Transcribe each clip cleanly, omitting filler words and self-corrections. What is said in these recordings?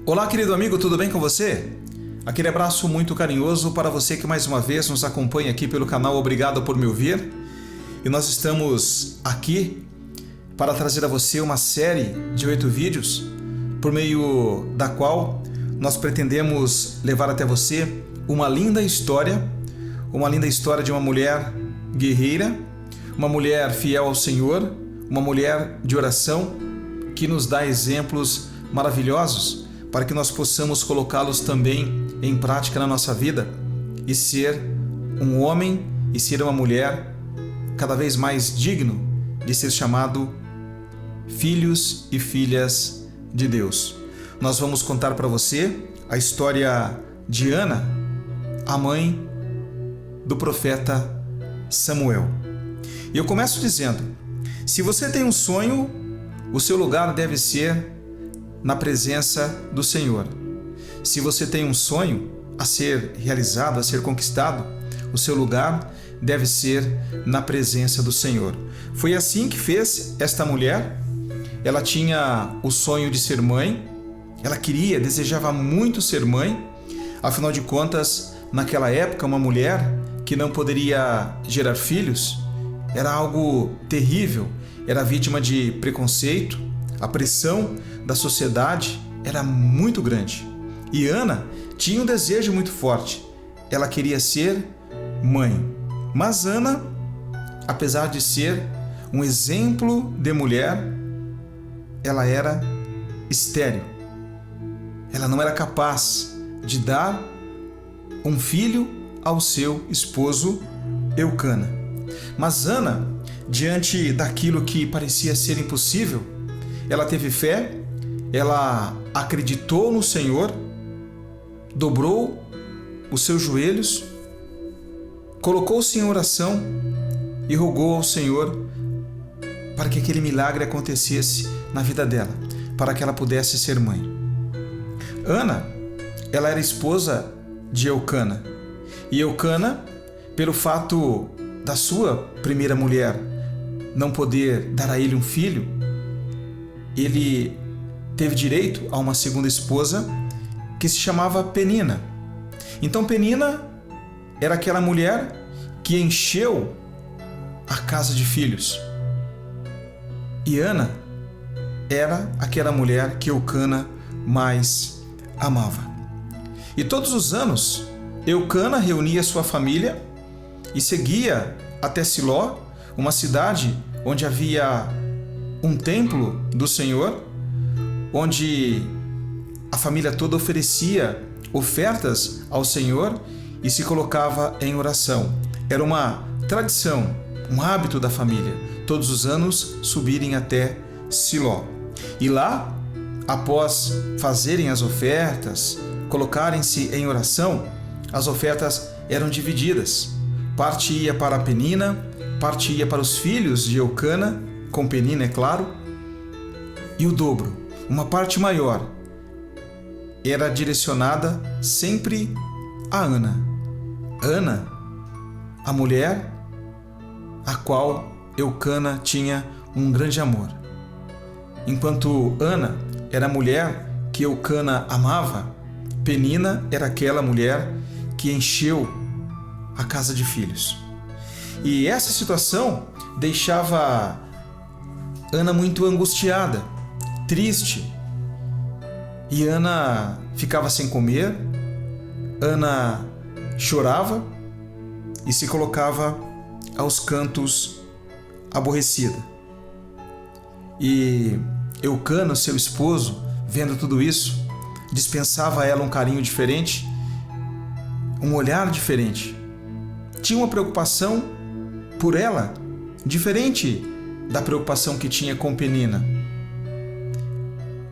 Olá, querido amigo, tudo bem com você? Aquele abraço muito carinhoso para você que mais uma vez nos acompanha aqui pelo canal. Obrigado por me ouvir. E nós estamos aqui para trazer a você uma série de 8 vídeos, por meio da qual nós pretendemos levar até você uma linda história de uma mulher guerreira, uma mulher fiel ao Senhor, uma mulher de oração que nos dá exemplos maravilhosos para que nós possamos colocá-los também em prática na nossa vida e ser um homem e ser uma mulher cada vez mais digno de ser chamado filhos e filhas de Deus. Nós vamos contar para você a história de Ana, a mãe do profeta Samuel. E eu começo dizendo: se você tem um sonho, o seu lugar deve ser na presença do Senhor. Se você tem um sonho a ser realizado, a ser conquistado, o seu lugar deve ser na presença do Senhor. Foi assim que fez esta mulher. Ela tinha o sonho de ser mãe, ela desejava muito ser mãe. Afinal de contas, naquela época, uma mulher que não poderia gerar filhos era algo terrível, era vítima de preconceito, a pressão da sociedade era muito grande. E Ana tinha um desejo muito forte, ela queria ser mãe. Mas Ana, apesar de ser um exemplo de mulher, ela era estéril. Ela não era capaz de dar um filho ao seu esposo Eucana. Mas Ana, diante daquilo que parecia ser impossível, ela teve fé, ela acreditou no Senhor, dobrou os seus joelhos, colocou-se em oração e rogou ao Senhor para que aquele milagre acontecesse na vida dela, para que ela pudesse ser mãe. Ana, ela era esposa de Eucana. E Eucana, pelo fato da sua primeira mulher não poder dar a ele um filho, ele teve direito a uma segunda esposa que se chamava Penina. Então Penina era aquela mulher que encheu a casa de filhos. E Ana era aquela mulher que Eucana mais amava. E todos os anos, Eucana reunia sua família e seguia até Siló, uma cidade onde havia um templo do Senhor, onde a família toda oferecia ofertas ao Senhor e se colocava em oração. Era uma tradição, um hábito da família, todos os anos subirem até Siló. E lá, após fazerem as ofertas, colocarem-se em oração, as ofertas eram divididas. Parte ia para Penina, parte ia para os filhos de Eucana, com Penina, é claro, e o dobro, uma parte maior, era direcionada sempre a Ana. Ana, a mulher a qual Eucana tinha um grande amor. Enquanto Ana era a mulher que Eucana amava, Penina era aquela mulher que encheu a casa de filhos. E essa situação deixava Ana muito angustiada, triste. E Ana ficava sem comer, Ana chorava e se colocava aos cantos aborrecida. E Eucana, seu esposo, vendo tudo isso, dispensava a ela um carinho diferente, um olhar diferente. Tinha uma preocupação por ela, diferente da preocupação que tinha com Penina.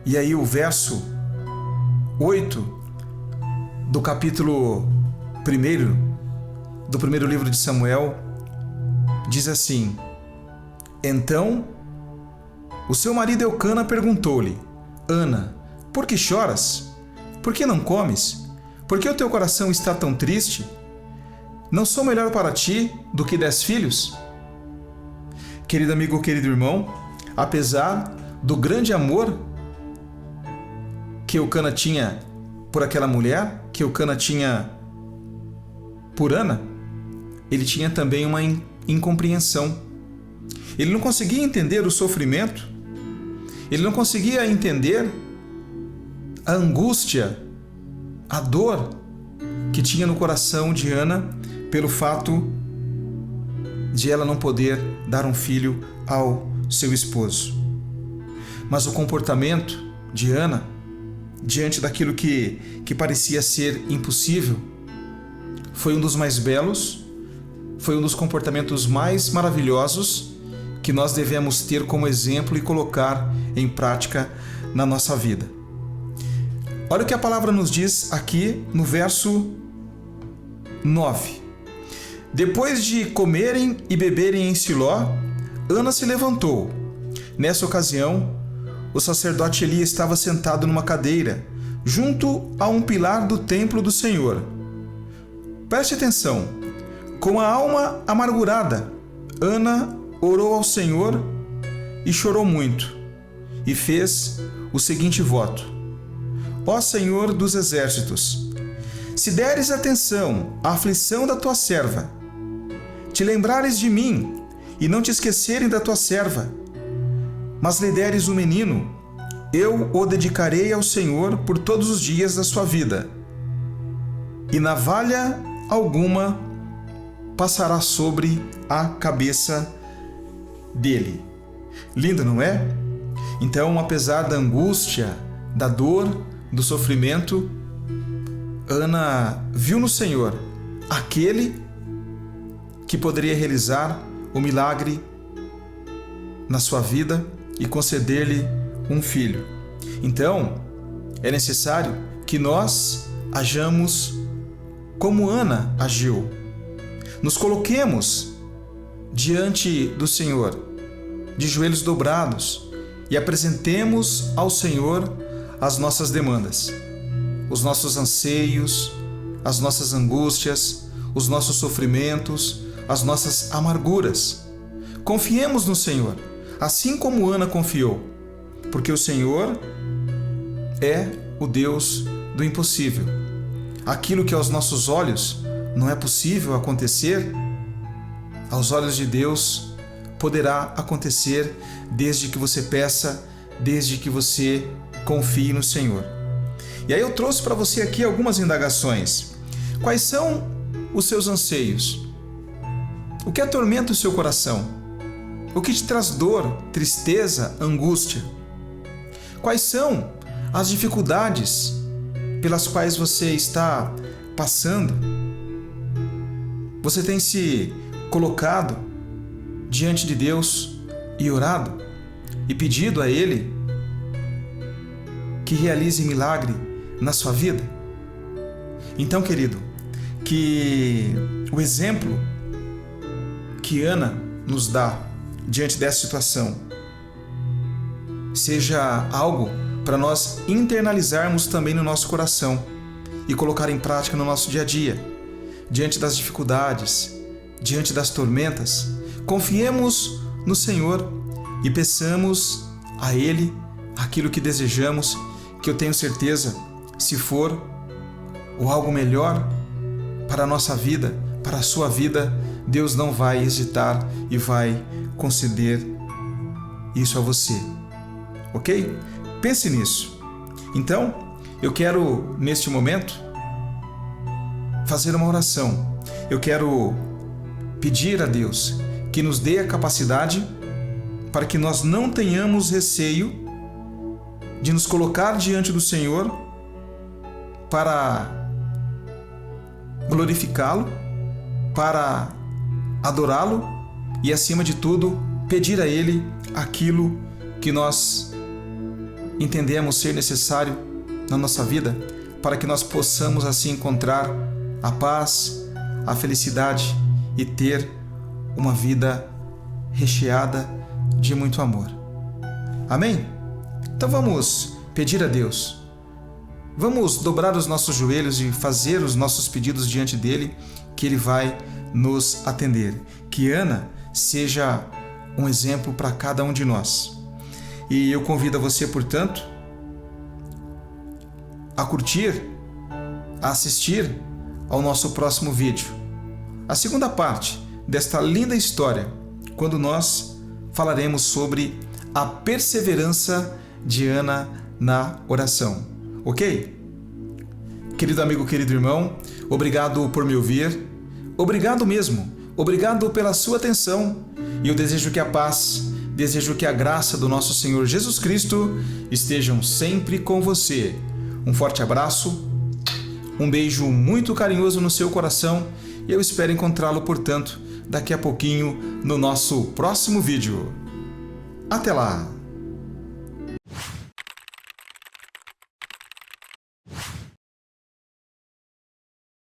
E aí o verso 8 do capítulo 1 do primeiro livro de Samuel diz assim: Então o seu marido Eucana perguntou-lhe: Ana, por que choras? Por que não comes? Por que o teu coração está tão triste? Não sou melhor para ti do que 10 filhos? Querido amigo, querido irmão, apesar do grande amor que Eucana tinha por aquela mulher, que Eucana tinha por Ana, ele tinha também uma incompreensão. Ele não conseguia entender o sofrimento, ele não conseguia entender a angústia, a dor que tinha no coração de Ana pelo fato de ela não poder dar um filho ao seu esposo. Mas o comportamento de Ana, diante daquilo que parecia ser impossível, foi um dos mais belos, foi um dos comportamentos mais maravilhosos que nós devemos ter como exemplo e colocar em prática na nossa vida. Olha o que a palavra nos diz aqui no verso 9. Depois de comerem e beberem em Siló, Ana se levantou. Nessa ocasião, o sacerdote Eli estava sentado numa cadeira, junto a um pilar do templo do Senhor. Preste atenção. Com a alma amargurada, Ana orou ao Senhor e chorou muito, e fez o seguinte voto: Ó Senhor dos exércitos, se deres atenção à aflição da tua serva, te lembrares de mim e não te esquecerem da tua serva, mas lhe deres um menino, eu o dedicarei ao Senhor por todos os dias da sua vida, e navalha alguma passará sobre a cabeça dele. Lindo, não é? Então, apesar da angústia, da dor, do sofrimento, Ana viu no Senhor aquele que poderia realizar o milagre na sua vida e conceder-lhe um filho. Então, é necessário que nós hajamos como Ana agiu. Nos coloquemos diante do Senhor, de joelhos dobrados, e apresentemos ao Senhor as nossas demandas, os nossos anseios, as nossas angústias, os nossos sofrimentos, as nossas amarguras. Confiemos no Senhor, assim como Ana confiou, porque o Senhor é o Deus do impossível. Aquilo que aos nossos olhos não é possível acontecer, aos olhos de Deus poderá acontecer desde que você peça, desde que você confie no Senhor. E aí eu trouxe para você aqui algumas indagações. Quais são os seus anseios? O que atormenta o seu coração? O que te traz dor, tristeza, angústia? Quais são as dificuldades pelas quais você está passando? Você tem se colocado diante de Deus e orado e pedido a Ele que realize milagre na sua vida? Então, querido, que o exemplo que Ana nos dá diante dessa situação seja algo para nós internalizarmos também no nosso coração e colocar em prática no nosso dia a dia. Diante das dificuldades, diante das tormentas, confiemos no Senhor e peçamos a Ele aquilo que desejamos, que eu tenho certeza, se for o algo melhor para a nossa vida, para a sua vida, Deus não vai hesitar e vai conceder isso a você. Ok? Pense nisso. Então, eu quero, neste momento, fazer uma oração. Eu quero pedir a Deus que nos dê a capacidade para que nós não tenhamos receio de nos colocar diante do Senhor para glorificá-lo, para adorá-lo e, acima de tudo, pedir a Ele aquilo que nós entendemos ser necessário na nossa vida, para que nós possamos assim encontrar a paz, a felicidade e ter uma vida recheada de muito amor. Amém? Então vamos pedir a Deus. Vamos dobrar os nossos joelhos e fazer os nossos pedidos diante dele, que ele vai nos atender. Que Ana seja um exemplo para cada um de nós. E eu convido a você, portanto, a curtir, a assistir ao nosso próximo vídeo. A segunda parte desta linda história, quando nós falaremos sobre a perseverança de Ana na oração. Ok? Querido amigo, querido irmão, obrigado por me ouvir. Obrigado mesmo. Obrigado pela sua atenção. E eu desejo que a paz, desejo que a graça do nosso Senhor Jesus Cristo estejam sempre com você. Um forte abraço, um beijo muito carinhoso no seu coração e eu espero encontrá-lo, portanto, daqui a pouquinho no nosso próximo vídeo. Até lá!